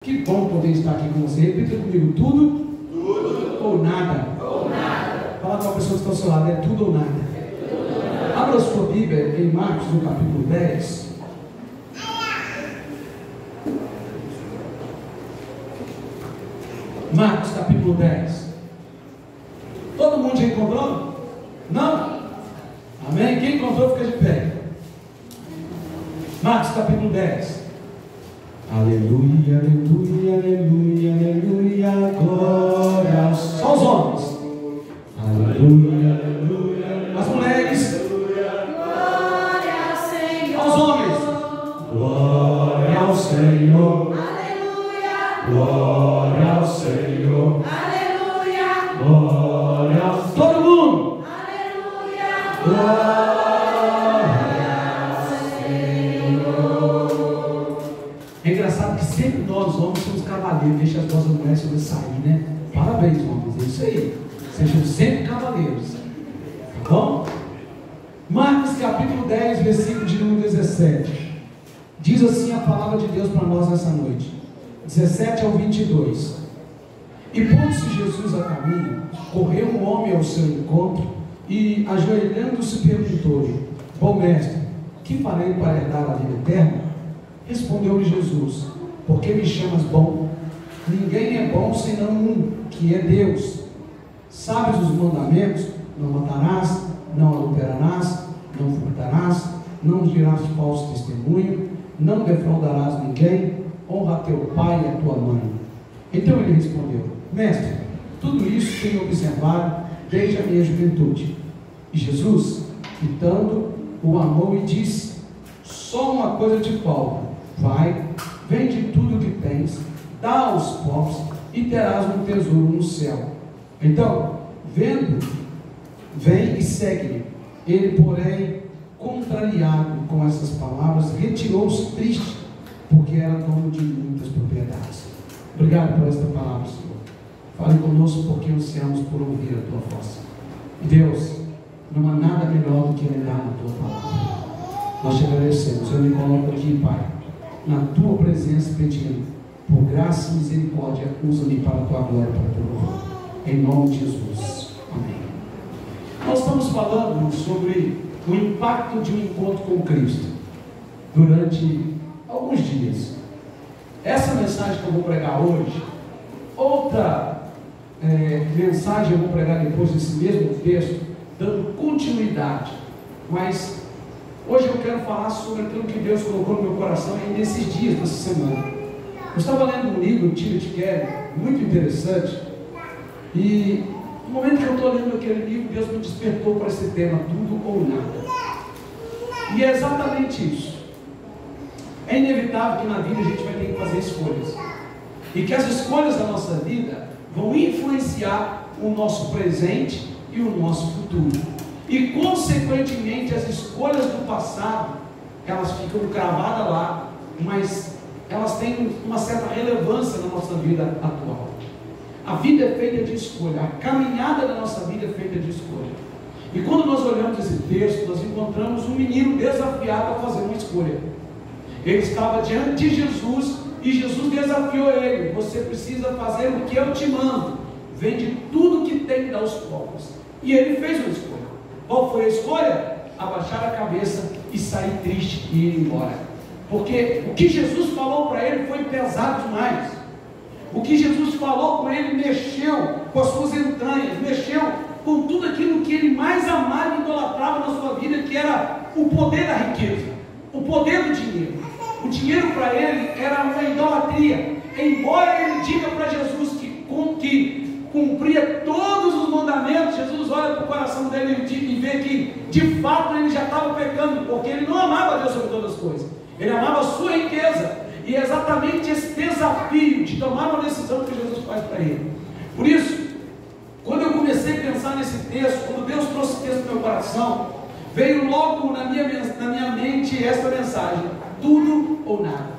Que bom poder estar aqui com você. Repita comigo: tudo, ou nada. Fala com a pessoa que está ao seu lado: é tudo ou nada. Abra a sua Bíblia em Marcos, no capítulo 10. Marcos, capítulo 10. Todo mundo já encontrou? Não? Amém? Quem encontrou, fica de pé. Marcos, capítulo 10. Aleluia, aleluia, aleluia, aleluia, glória aos... Só os homens. Aleluia, aleluia. As mulheres. Glória ao Senhor. Aos homens. Glória ao Senhor. Aleluia. Glória ao Senhor. Aleluia. Glória ao... Todo mundo. Aleluia. Glória. É engraçado que sempre nós homens somos cavaleiros, deixa as nossas mulheres sobressair, né? Parabéns, homens, é isso aí. Sejam sempre cavaleiros, tá bom? Marcos capítulo 10, versículo de número 17. Diz assim a palavra de Deus para nós nessa noite, 17 ao 22. E pondo-se Jesus a caminho, correu um homem ao seu encontro e, ajoelhando-se, perguntou-lhe: Bom mestre, que farei para herdar a vida eterna? Respondeu-lhe Jesus: Por que me chamas bom? Ninguém é bom senão um, que é Deus. Sabes os mandamentos? Não matarás, não adulterarás, não furtarás, não dirás falso testemunho, não defraudarás ninguém, honra teu pai e a tua mãe. Então ele respondeu: Mestre, tudo isso tenho observado desde a minha juventude. E Jesus, fitando, o amou e disse: Só uma coisa te falta. Vai, vende tudo o que tens, dá aos pobres e terás um tesouro no céu. Então, vendo, vem e segue-me. Ele, porém, contrariado com essas palavras, retirou-se triste, porque era dono de muitas propriedades. Obrigado por esta palavra, Senhor. Fale conosco, porque ansiamos por ouvir a tua voz. Deus, não há nada melhor do que andar na tua palavra. Nós te agradecemos. Eu me coloco aqui, Pai, na tua presença, pedindo por graça e misericórdia, usa-me para a tua glória, para a tua louvor, em nome de Jesus, amém. Nós estamos falando sobre o impacto de um encontro com Cristo durante alguns dias. Essa mensagem que eu vou pregar hoje, outra mensagem eu vou pregar depois desse mesmo texto, dando continuidade, mas hoje eu quero falar sobre aquilo que Deus colocou no meu coração aí nesses dias, nessa semana. Eu estava lendo um livro, Timothy Keller, muito interessante, e no momento que eu estou lendo aquele livro, Deus me despertou para esse tema, tudo ou nada. E é exatamente isso. É inevitável que na vida a gente vai ter que fazer escolhas, e que as escolhas da nossa vida vão influenciar o nosso presente e o nosso futuro. E consequentemente as escolhas do passado, elas ficam cravadas lá, mas elas têm uma certa relevância na nossa vida atual. A vida é feita de escolha, a caminhada da nossa vida é feita de escolha. E quando nós olhamos esse texto, nós encontramos um menino desafiado a fazer uma escolha. Ele estava diante de Jesus e Jesus desafiou ele: você precisa fazer o que eu te mando, vende tudo que tem e dá aos pobres. E ele fez uma escolha. Qual foi a escolha? Abaixar a cabeça e sair triste e ir embora. Porque o que Jesus falou para ele foi pesado demais. O que Jesus falou com ele mexeu com as suas entranhas, mexeu com tudo aquilo que ele mais amava e idolatrava na sua vida, que era o poder da riqueza, o poder do dinheiro. O dinheiro para ele era uma idolatria. Embora ele diga para Jesus que cumpria todos os mandamentos, Jesus olha para o coração dele e vê que de fato ele já estava pecando, porque ele não amava Deus sobre todas as coisas, ele amava a sua riqueza. E é exatamente esse desafio de tomar uma decisão que Jesus faz para ele. Por isso, quando eu comecei a pensar nesse texto, quando Deus trouxe esse texto no meu coração, veio logo na minha mente esta mensagem: tudo ou nada.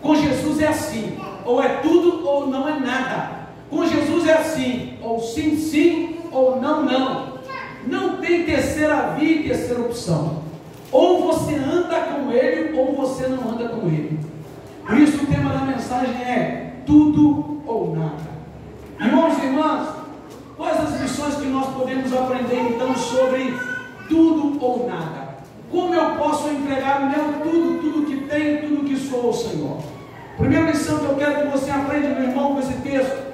Com Jesus é assim, ou é tudo ou não é nada. Com Jesus é assim, ou sim, sim, ou não, não. Não tem terceira via e terceira opção. Ou você anda com Ele, ou você não anda com Ele. Por isso o tema da mensagem é: tudo ou nada. Irmãos e irmãs, quais as lições que nós podemos aprender então sobre tudo ou nada? Como eu posso entregar o meu tudo que tenho, tudo que sou ao Senhor? Primeira lição que eu quero que você aprenda, meu irmão, com esse texto,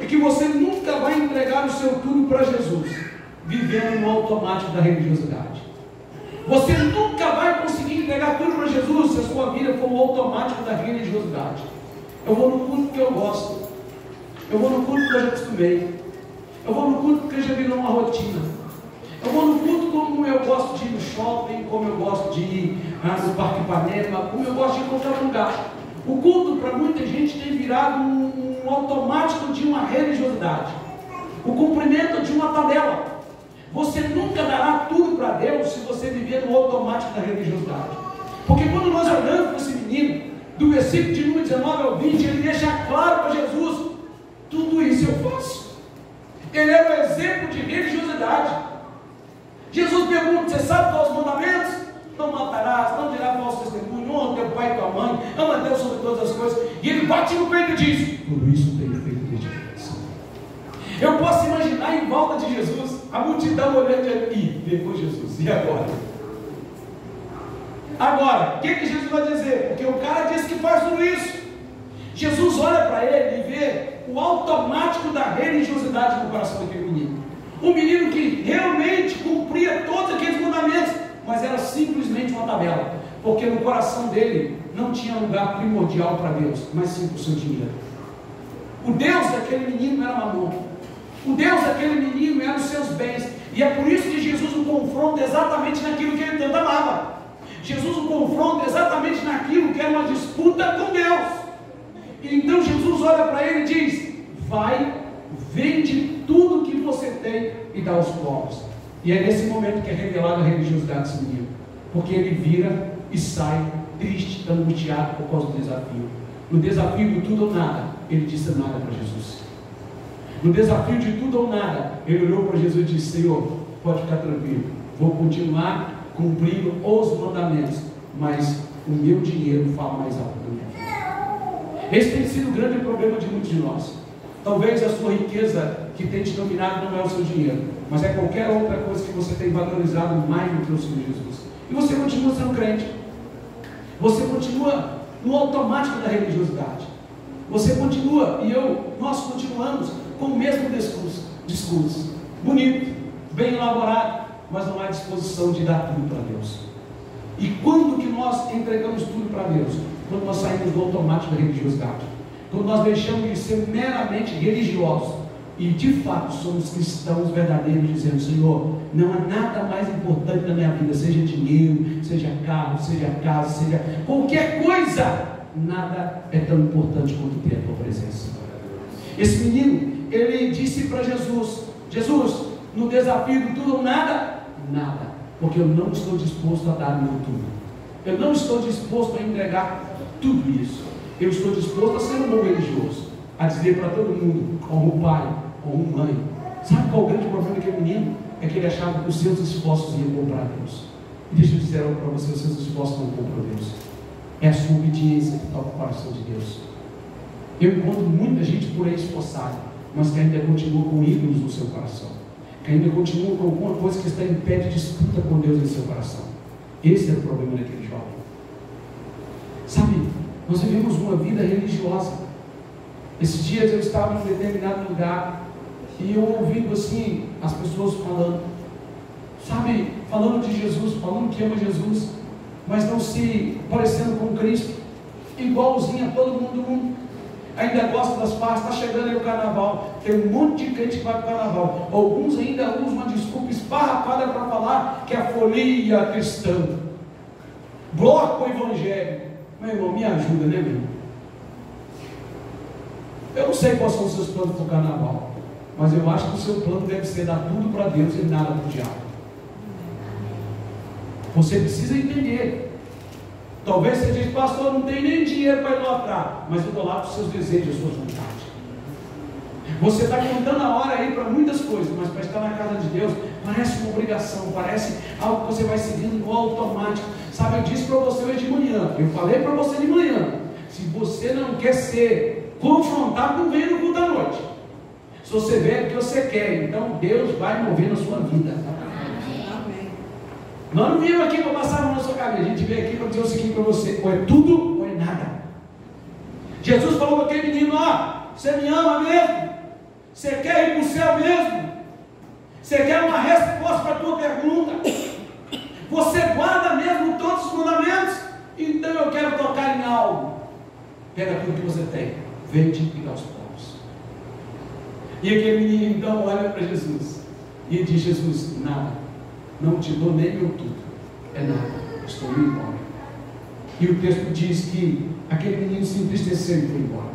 é que você nunca vai entregar o seu tudo para Jesus, vivendo no automático da religiosidade. Você nunca vai conseguir entregar tudo para Jesus se a sua vida for o automático da religiosidade. Eu vou no culto que eu gosto, eu vou no culto que eu já acostumei, eu vou no culto porque já virou uma rotina, eu vou no culto como eu gosto de ir no shopping, como eu gosto de ir no Parque Ipanema, como eu gosto de ir em qualquer lugar. O culto para muita gente tem virado um automático de uma religiosidade, o cumprimento de uma tabela. Você nunca dará tudo para Deus se você viver no automático da religiosidade. Porque quando nós olhamos para esse menino, do versículo de número 19 ao 20, ele deixa claro para Jesus: tudo isso eu faço. Ele é o exemplo de religiosidade. Jesus pergunta: você sabe quais os mandamentos? Não matarás, não dirás falso testemunho, honra teu pai e tua mãe, ama Deus sobre todas as coisas. E ele bate no peito e diz: tudo isso tenho feito desde criança. Eu posso imaginar em volta de Jesus a multidão olhando e levou Jesus, e agora? Agora, o que Jesus vai dizer? Porque o cara disse que faz tudo isso. Jesus olha para ele e vê o automático da religiosidade no coração daquele menino. Um menino que realmente cumpria todos aqueles mandamentos, mas era simplesmente uma tabela, porque no coração dele não tinha lugar primordial para Deus, mas sim para o seu dinheiro. O Deus daquele menino era Mamon. O Deus daquele menino eram os seus bens. E é por isso que Jesus o confronta exatamente naquilo que ele tanto amava. Jesus o confronta exatamente naquilo que era uma disputa com Deus. E então Jesus olha para ele e diz: vai, vende tudo que você tem e dá aos pobres. E é nesse momento que é revelada a religiosidade desse menino, porque ele vira e sai triste, angustiado por causa do desafio. No desafio de tudo ou nada, ele disse nada para Jesus. No desafio de tudo ou nada, ele olhou para Jesus e disse: Senhor, pode ficar tranquilo, vou continuar cumprindo os mandamentos, mas o meu dinheiro fala mais alto do que eu. Esse tem sido o grande problema de muitos de nós. Talvez a sua riqueza que tem te dominado não é o seu dinheiro, mas é qualquer outra coisa que você tem valorizado mais do que o Senhor Jesus. E você continua sendo crente. Você continua no automático da religiosidade. Você continua, nós continuamos com o mesmo discurso bonito, bem elaborado, mas não há disposição de dar tudo para Deus. E quando que nós entregamos tudo para Deus? Quando nós saímos do automático da religiosidade, quando nós deixamos de ser meramente religiosos e de fato somos cristãos verdadeiros, dizendo: Senhor, não há nada mais importante na minha vida, seja dinheiro, seja carro, seja casa, seja qualquer coisa, nada é tão importante quanto ter a tua presença. Esse menino, ele disse para Jesus: Jesus, no desafio do tudo ou nada, nada, porque eu não estou disposto a dar o meu tudo. Eu não estou disposto a entregar tudo isso. Eu estou disposto a ser um bom religioso, a dizer para todo mundo, como pai, como mãe. Sabe qual é o grande problema daquele menino? É que ele achava que os seus esforços iam comprar Deus. E deixa eu dizer algo para você: os seus esforços não compram Deus. É a sua obediência que toca o coração de Deus. Eu encontro muita gente por aí esforçada, mas que ainda continua com ídolos no seu coração, que ainda continua com alguma coisa que está em pé de disputa com Deus em seu coração. Esse é o problema daquele jovem. Sabe, nós vivemos uma vida religiosa. Esses dias eu estava em um determinado lugar e eu ouvindo assim as pessoas falando, sabe, falando de Jesus, falando que ama Jesus, mas não se parecendo com Cristo, igualzinho a todo mundo do mundo. Ainda gosta das farras, está chegando aí o carnaval, tem um monte de crente que vai para o carnaval. Alguns ainda usam uma desculpa esfarrapada para falar que é a folia cristã, bloco evangélico. Meu irmão, me ajuda, né, meu irmão? Eu não sei quais são os seus planos para o carnaval, mas eu acho que o seu plano deve ser dar tudo para Deus e nada para o diabo. Você precisa entender. Talvez você diz: pastor, não tem nem dinheiro para idolatrar, mas idolatrar os seus desejos, as suas vontades. Você está contando a hora aí para muitas coisas, mas para estar na casa de Deus parece uma obrigação, parece algo que você vai seguindo no automático. Sabe, eu disse para você hoje de manhã, eu falei para você de manhã: se você não quer ser confrontar, não venha no culto da noite. Se você vê o que você quer, então Deus vai mover na sua vida. Amém. Nós não viemos aqui para passar a mão na sua cabeça, a gente veio aqui para dizer o seguinte para você: ou é tudo ou é nada. Jesus falou para aquele menino: ó, você me ama mesmo? Você quer ir para o céu mesmo? Você quer uma resposta para a tua pergunta? Você guarda mesmo todos os mandamentos? Então eu quero tocar em algo. Pega tudo que você tem, vende e dá aos pobres. E aquele menino então olha para Jesus e diz: Jesus, nada, não te dou nem meu tudo, é nada, estou indo embora. E o texto diz que aquele menino se entristeceu e foi embora.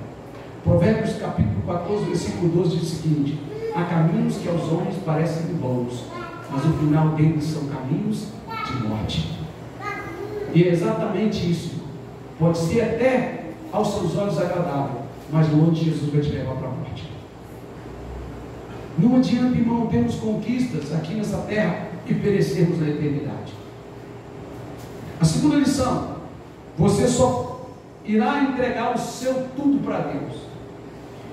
Provérbios capítulo 14, versículo 12 diz o seguinte: há caminhos que aos homens parecem bons, mas o final deles são caminhos de morte. E é exatamente isso. Pode ser até aos seus olhos agradável, mas longe Jesus vai te levar para a morte. Não adianta, irmão, termos conquistas aqui nessa terra e perecermos na eternidade. A segunda lição: você só irá entregar o seu tudo para Deus.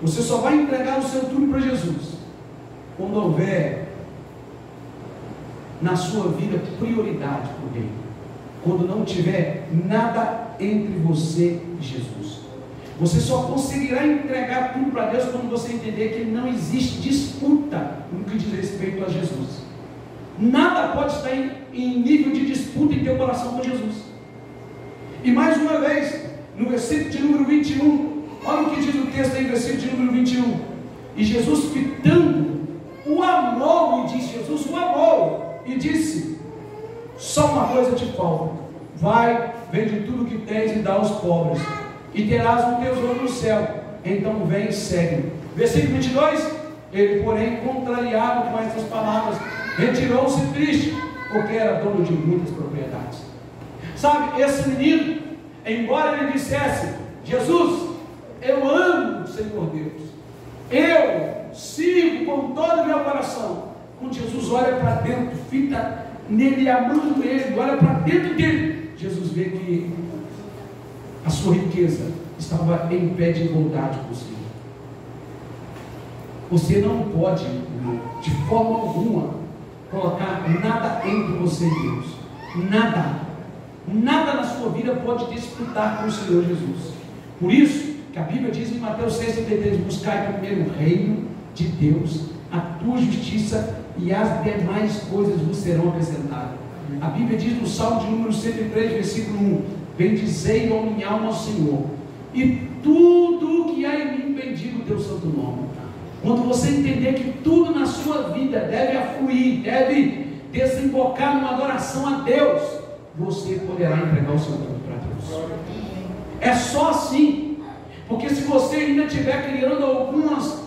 Você só vai entregar o seu tudo para Jesus quando houver na sua vida prioridade por Ele. Quando não tiver nada entre você e Jesus. Você só conseguirá entregar tudo para Deus quando você entender que não existe disputa no que diz respeito a Jesus. Nada pode estar em nível de disputa em teu coração com Jesus. E mais uma vez, no versículo de número 21, olha o que diz o texto aí, versículo de número 21. E Jesus, fitando, o amou, e disse: Jesus o amou, e disse: só uma coisa te falta, vai, vende tudo que tens e dá aos pobres, e terás um tesouro no céu, então vem e segue. Versículo 22, ele porém, contrariado com essas palavras, retirou-se triste, porque era dono de muitas propriedades. Sabe, esse menino, embora ele dissesse: Jesus, eu amo o Senhor Deus, eu sirvo com todo o meu coração, quando Jesus olha para dentro, fita nele, amando ele, olha para dentro dele, Jesus vê que a sua riqueza estava em pé de igualdade com o Senhor. Você não pode, de forma alguma, colocar nada entre você e Deus. Nada na sua vida pode disputar com o Senhor Jesus. Por isso que a Bíblia diz em Mateus 6,33: buscai primeiro o reino de Deus, a tua justiça, e as demais coisas vos serão acrescentadas. A Bíblia diz no Salmo de número 103, versículo 1: bendizei a minha alma ao Senhor, e tudo que há em mim bendiga o teu santo nome. Quando você entender que tudo na sua vida deve afluir, deve desembocar numa adoração a Deus, você poderá entregar o seu tudo para Deus. É só assim. Porque se você ainda estiver criando alguns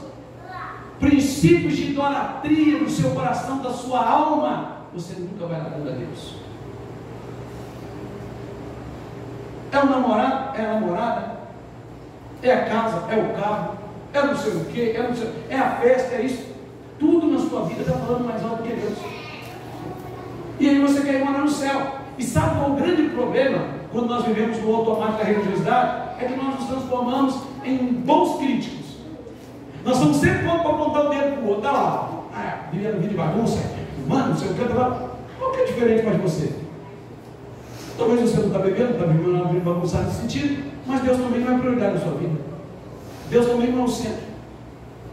princípios de idolatria no seu coração, da sua alma, você nunca vai dar a Deus. É o namorado, é a namorada, é a casa, é o carro, é não sei o que, é a festa, é isso. Tudo na sua vida está falando mais alto que Deus. E aí você quer ir morar no céu. E sabe qual é o grande problema quando nós vivemos no automático da religiosidade? É que nós nos transformamos em bons críticos. Nós somos sempre bons para apontar o dedo para o outro. Está lá, vivendo vida de bagunça, mano, não sei o que, qual que é diferente para você? Talvez você não está bebendo, está vivendo uma vida bagunçada nesse sentido, mas Deus também não é prioridade na sua vida. Deus também não é o centro.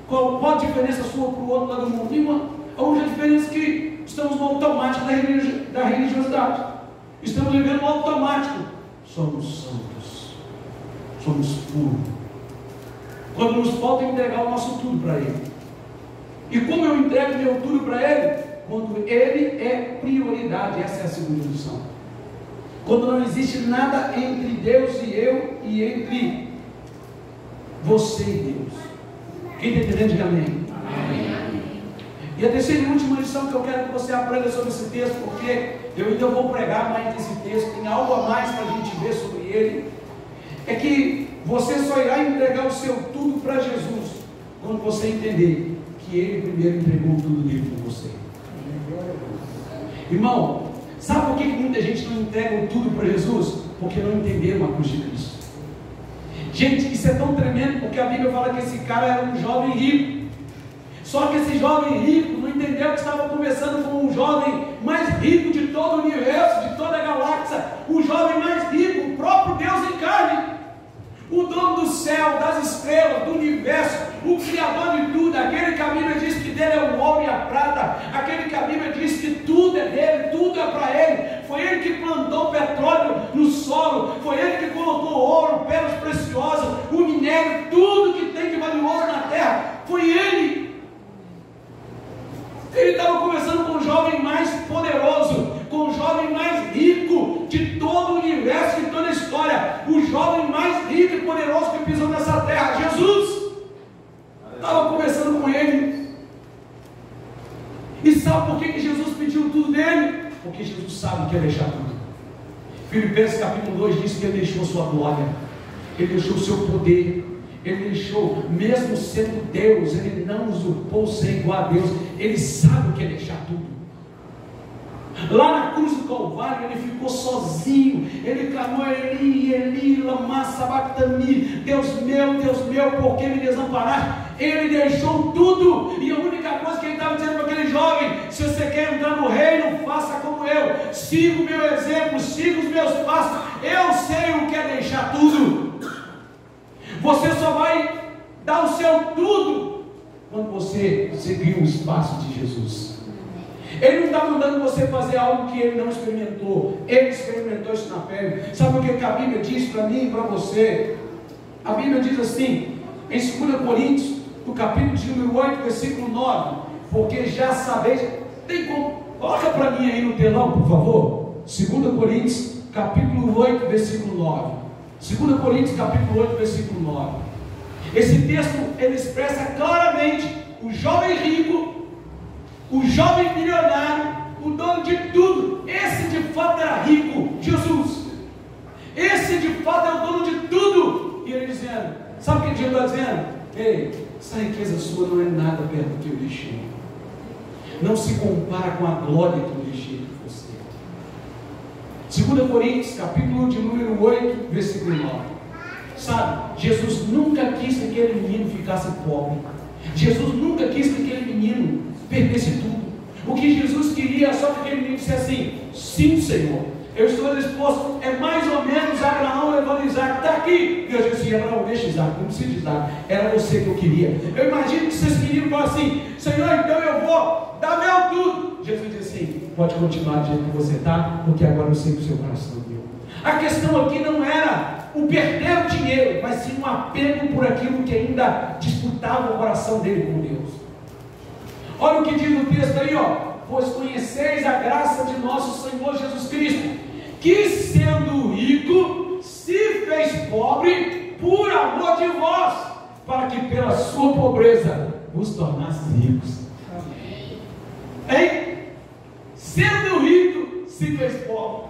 Qual a diferença sua para o outro lado do mundo? Nenhuma. A única diferença é que estamos no automático da religiosidade. Estamos vivendo no automático. Somos santos. Somos puros. Quando nos falta entregar o nosso tudo para Ele. E como eu entrego meu tudo para Ele? Quando Ele é prioridade. Essa é a segunda lição. Quando não existe nada entre Deus e eu, e entre você e Deus. Quem está entendendo, diga amém. Amém. E a terceira e última lição que eu quero que você aprenda sobre esse texto, porque eu ainda vou pregar mais nesse texto, tem algo a mais para a gente ver sobre ele, é que você só irá entregar o seu tudo para Jesus quando você entender que Ele primeiro entregou tudo dele por você. Irmão, sabe por que muita gente não entrega o tudo para Jesus? Porque não entenderam a cruz de Cristo. Gente, isso é tão tremendo, porque a Bíblia fala que esse cara era um jovem rico. Só que esse jovem rico não entendeu que estava conversando com o jovem mais rico de todo o universo, de toda a galáxia, o jovem mais rico, o próprio Deus em carne, o dono do céu, das estrelas, do universo, o criador de tudo, aquele que a Bíblia diz que dele é o ouro e a prata, aquele que a Bíblia diz que tudo é dele, tudo é para ele. Foi ele que plantou petróleo no solo, foi ele que colocou ouro, pedras preciosas, o minério, tudo que tem de valioso na terra, foi ele. Ele estava conversando com o jovem mais poderoso, com o jovem mais rico de todo o universo, de toda a história, o jovem mais rico e poderoso que pisou nessa terra, Jesus. Estava conversando com ele. E sabe por que Jesus pediu tudo dele? Porque Jesus sabe que ia deixar tudo. Filipenses capítulo 2 diz que ele deixou sua glória, ele deixou seu poder, ele deixou, mesmo sendo Deus, ele não usurpou ser igual a Deus, ele sabe o que é deixar tudo. Lá na cruz do Calvário ele ficou sozinho, ele clamou: Eli, Eli, lama sabachthani, Deus meu, por que me desamparaste? Ele deixou tudo, e a única coisa que ele estava dizendo para aquele jovem: se você quer entrar no reino, faça como eu, siga o meu exemplo, siga os meus passos, eu sei o que é deixar tudo. Você só vai dar o seu tudo quando você seguir os passos de Jesus. Ele não está mandando você fazer algo que ele não experimentou. Ele experimentou isso na pele. Sabe o que a Bíblia diz para mim e para você? A Bíblia diz assim, em 2 Coríntios, no capítulo de número 8, versículo 9: porque já sabeis, tem como, coloca para mim aí no telão, por favor, 2 Coríntios, capítulo 8, versículo 9. 2 Coríntios, capítulo 8, versículo 9. Esse texto, ele expressa claramente o jovem rico, o jovem milionário, o dono de tudo. Esse de fato era rico, Jesus. Esse de fato é o dono de tudo. E ele dizendo, sabe o que Jesus está dizendo? Ei, essa riqueza sua não é nada perto do que eu deixei. Não se compara com a glória que eu deixei de você. 2 Coríntios, capítulo de número 8, versículo 9. Sabe, Jesus nunca quis que aquele menino ficasse pobre. Jesus nunca quis que aquele menino perdesse tudo. O que Jesus queria só que aquele menino dissesse assim: sim, Senhor, eu estou disposto. É mais ou menos Abraão levando Isaac, está aqui. Deus disse: Abraão, deixa Isaac, não precisa de Isaac, era você que eu queria. Eu imagino que vocês queriam falar assim: Senhor, então eu vou dar meu tudo. Jesus disse assim: pode continuar do jeito que você está, porque agora eu sei que o seu coração é meu. A questão aqui não era o perder o dinheiro, mas sim um apego por aquilo que ainda disputava o coração dele com Deus. Olha o que diz o texto aí, ó: pois conheceis a graça de nosso Senhor Jesus Cristo, que sendo rico, se fez pobre por amor de vós, para que pela sua pobreza vos tornasses ricos. Hein? Sendo rico, se fez pobre.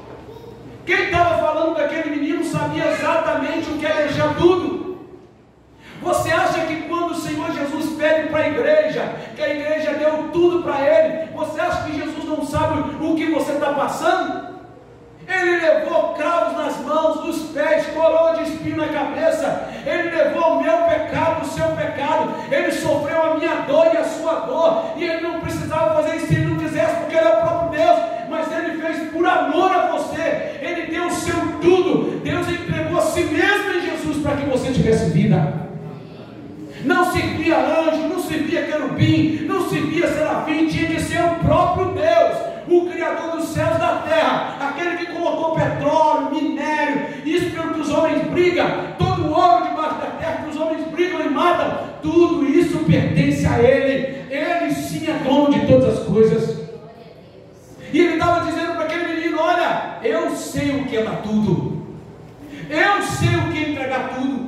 Quem estava falando daquele menino sabia exatamente o que é deixar tudo. Você acha que quando o Senhor Jesus pede para a igreja, que a igreja deu tudo para ele, você acha que Jesus não sabe o que você está passando? Ele levou cravos nas mãos, nos pés, coroa de espinho na cabeça. Ele levou o meu pecado, o seu pecado. Ele sofreu a minha dor e a sua dor. E ele não precisava fazer isso se ele não quisesse, porque ele é o próprio Deus. Mas ele fez por amor a você. Ele deu o seu tudo. Deus entregou a si mesmo em Jesus para que você tivesse vida. Não servia anjo, não servia querubim, não servia serafim. Tinha que ser o próprio Deus, o Criador dos céus e da terra, aquele que colocou petróleo, minério, isso pelo que os homens brigam, todo o ouro debaixo da terra que os homens brigam e matam, tudo isso pertence a Ele. Ele sim é dono de todas as coisas. E Ele estava dizendo para aquele menino: olha, eu sei o que é dar tudo, eu sei o que é entregar tudo.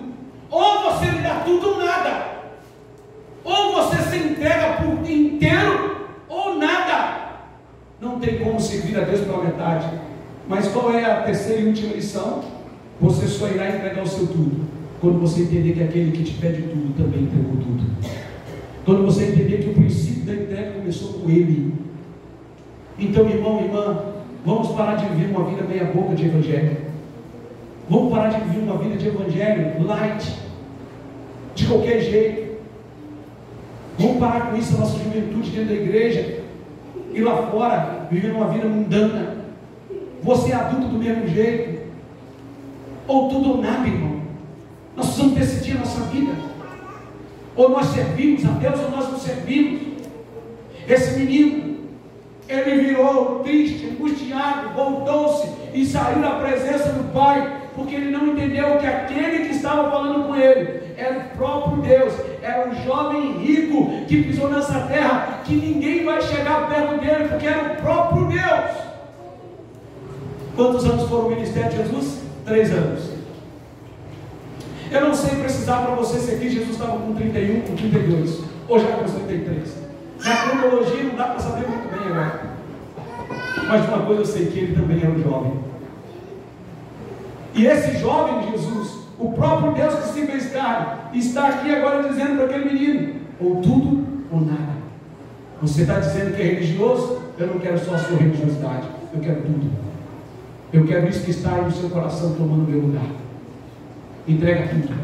Ou você me dá tudo ou nada, ou você se entrega por inteiro ou nada. Não tem como servir a Deus pela metade. Mas qual é a terceira e última lição? Você só irá entregar o seu tudo quando você entender que aquele que te pede tudo também entregou tudo. Quando você entender que o princípio da entrega começou com Ele. Então, irmão e irmã, vamos parar de viver uma vida meia boca de evangelho. Vamos parar de viver uma vida de evangelho light, de qualquer jeito. Vamos parar com isso, a nossa juventude dentro da igreja e lá fora, vivendo uma vida mundana. Você é adulto do mesmo jeito, ou tudo ou nada, irmão. Nós precisamos decidir a nossa vida. Ou nós servimos a Deus, ou nós não servimos. Esse menino, ele virou triste, angustiado, voltou-se e saiu da presença do pai, porque ele não entendeu que aquele que estava falando com ele era o próprio Deus, era um jovem rico que pisou nessa terra, que ninguém vai chegar perto dele, porque era o próprio Deus. Quantos anos foram o ministério de Jesus? 3 anos. Eu não sei precisar para você se aqui Jesus estava com 31, com 32, ou já com 33. Na cronologia não dá para saber muito bem agora. Mas de uma coisa eu sei, que ele também era um jovem. E esse jovem Jesus, o próprio Deus que se fez carne, está aqui agora dizendo para aquele menino: ou tudo ou nada. Você está dizendo que é religioso? Eu não quero só a sua religiosidade, eu quero tudo. Eu quero isso que está aí no seu coração tomando meu lugar. Entrega tudo.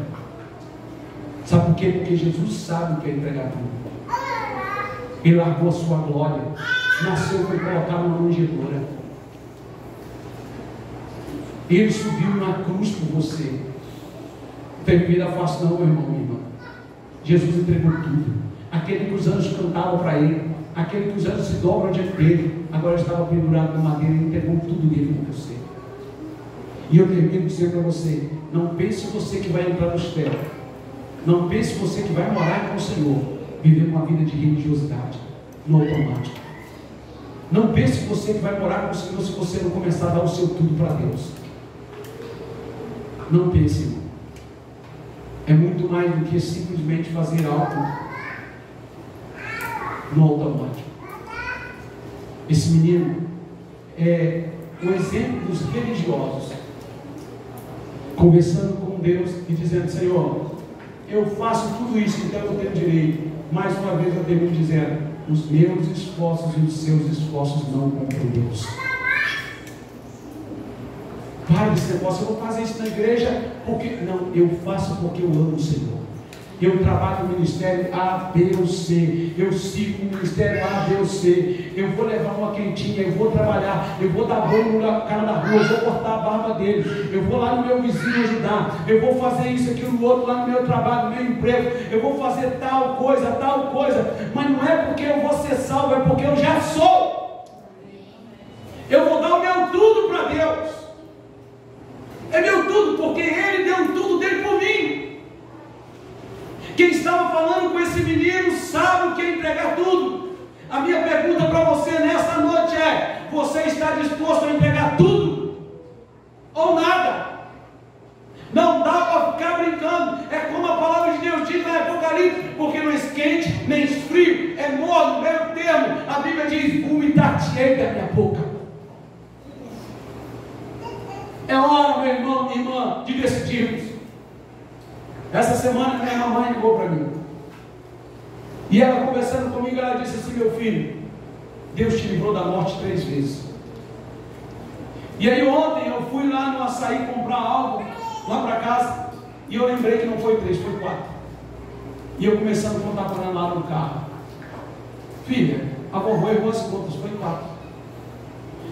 Sabe por quê? Porque Jesus sabe o que é entregar tudo. Ele largou a sua glória, nasceu, foi colocado numa manjedoura. Ele subiu na cruz por você. Não tem vida fácil não, meu irmão, minha irmã. Jesus entregou tudo. Aquele que os anjos cantavam para ele, aquele que os anjos se dobram diante dele, agora estava pendurado na madeira. Ele entregou tudo dele com você. E eu termino dizendo para você: não pense você que vai entrar no céu, não pense você que vai morar com o Senhor, viver uma vida de religiosidade no automático. Não pense você que vai morar com o Senhor se você não começar a dar o seu tudo para Deus. Não pense, irmão. É muito mais do que simplesmente fazer algo no automático. Esse menino é o exemplo dos religiosos, conversando com Deus e dizendo: Senhor, eu faço tudo isso, então eu tenho direito. Mais uma vez eu termino dizendo: os meus esforços e os seus esforços não compram Deus. Para desse negócio: eu vou fazer isso na igreja porque... Não, eu faço porque eu amo o Senhor. Eu trabalho no ministério A, B ou C. Eu sigo no ministério A, B ou C. Eu vou levar uma quentinha, eu vou trabalhar, eu vou dar banho no cara da rua, eu vou cortar a barba dele, eu vou lá no meu vizinho ajudar, eu vou fazer isso, aquilo, outro, lá no meu trabalho, no meu emprego, eu vou fazer tal coisa, mas não é porque eu vou ser salvo, é porque eu já sou. Eu vou dar o meu tudo para Deus. É meu tudo, porque Ele deu tudo dele por mim. Quem estava falando com esse menino sabe o que é entregar tudo. A minha pergunta para você nessa noite é: você está disposto a entregar tudo? Ou nada? Não dá para ficar brincando. É como a palavra de Deus diz no Apocalipse: porque não é quente, nem frio, é morno, meio termo. A Bíblia diz: vomitar-te-ei da minha boca. É hora, meu irmão, minha irmã, de decidirmos. Essa semana minha mamãe ligou para mim, e ela conversando comigo, ela disse assim: meu filho, Deus te livrou da morte 3 vezes. E aí ontem eu fui lá no Açaí comprar algo lá para casa, e eu lembrei que não foi 3, foi 4. E eu começando a contar para ela lá no carro: filha, a vovó errou as contas, foi 4.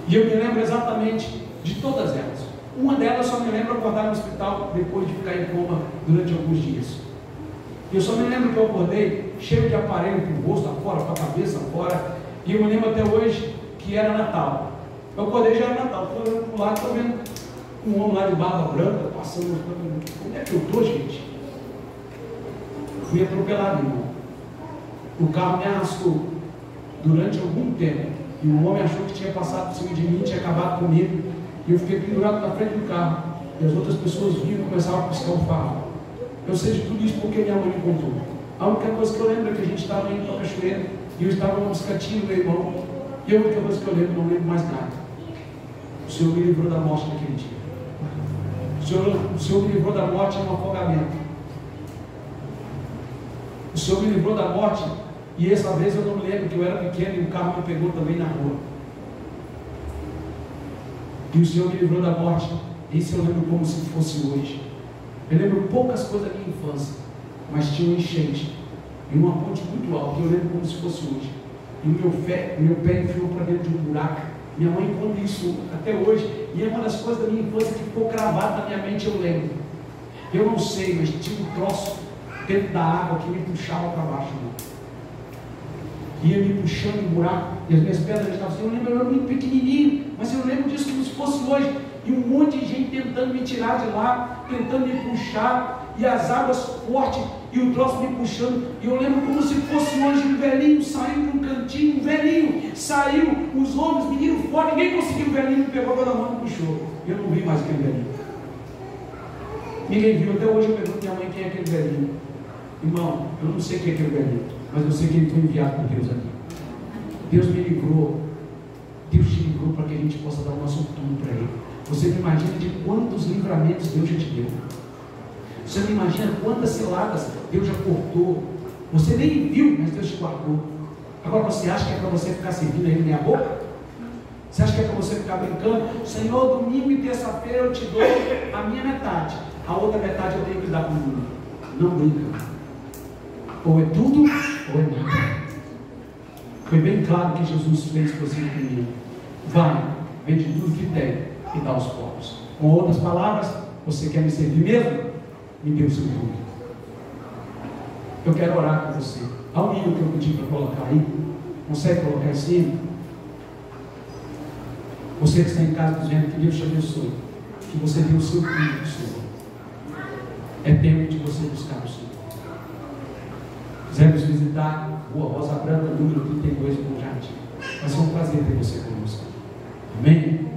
E eu me lembro exatamente de todas elas. Uma delas só me lembro acordar no hospital depois de ficar em coma durante alguns dias. Eu só me lembro que eu acordei cheio de aparelho para o rosto afora, para a cabeça afora. E eu me lembro até hoje que era Natal. Eu acordei, já era Natal. Estou olhando para o lado, estou vendo um homem lá de barba branca passando. Onde é que eu estou, gente? Fui atropelado, irmão. O carro me arrastou durante algum tempo. E o homem achou que tinha passado por cima de mim, tinha acabado comigo. E eu fiquei pendurado na frente do carro. E as outras pessoas vinham e começavam a piscar o farol. Eu sei de tudo isso porque minha mãe me contou. A única coisa que eu lembro é que a gente estava indo para a cachoeira e eu estava numa bicicletinha, meu irmão. E a única coisa que eu lembro, não lembro mais nada. O Senhor me livrou da morte naquele dia. O Senhor me livrou da morte em um afogamento. O Senhor me livrou da morte. E essa vez eu não me lembro que eu era pequeno e o carro me pegou também na rua. E o Senhor me livrou da morte Esse eu lembro como se fosse hoje. Eu lembro poucas coisas da minha infância, mas tinha uma enchente e uma ponte muito alta, que eu lembro como se fosse hoje. E o meu pé enfiou para dentro de um buraco. Minha mãe conta isso até hoje, e é uma das coisas da minha infância que ficou cravada na minha mente, eu lembro. Eu não sei, mas tinha um troço dentro da água que me puxava para baixo. Ia me puxando em buraco, e as minhas pernas já estavam assim. Eu lembro, eu era muito pequenininho, mas eu lembro disso como se fosse hoje. E um monte de gente tentando me tirar de lá, tentando me puxar, e as águas fortes, e o troço me puxando. E eu lembro como se fosse hoje. Um velhinho saiu de um cantinho, um velhinho saiu, os homens, menino fora, ninguém conseguiu. O velhinho me pegou pela mão e puxou. Eu não vi mais aquele velhinho. Ninguém viu. Até hoje eu pergunto à minha mãe quem é aquele velhinho. Irmão, eu não sei quem é aquele velhinho, mas eu sei que ele foi enviado por Deus aqui. Deus me livrou. Deus te livrou para que a gente possa dar o nosso tudo para Ele. Você não imagina de quantos livramentos Deus já te deu. Você não imagina quantas ciladas Deus já cortou. Você nem viu, mas Deus te guardou. Agora você acha que é para você ficar servindo a Ele meia boca? Você acha que é para você ficar brincando? Senhor, domingo e terça-feira eu te dou a minha metade. A outra metade eu tenho que dar para o mundo. Não brinca. Ou é tudo, ou é nada. Foi bem claro que Jesus fez por você comigo. Vai, vende tudo que tem e dá aos pobres. Com outras palavras, você quer me servir mesmo? Me dê o seu tudo. Eu quero orar com você. Há um hino que eu pedi para colocar aí. Consegue colocar em cima? Você que está em casa dizendo que Deus te abençoe, que você dê o seu tudo para o Senhor. É tempo de você buscar o Senhor. Quisermos visitar Rua Rosa Branca, número 32, no Jardim. Vai ser um prazer ter você conosco. Amém?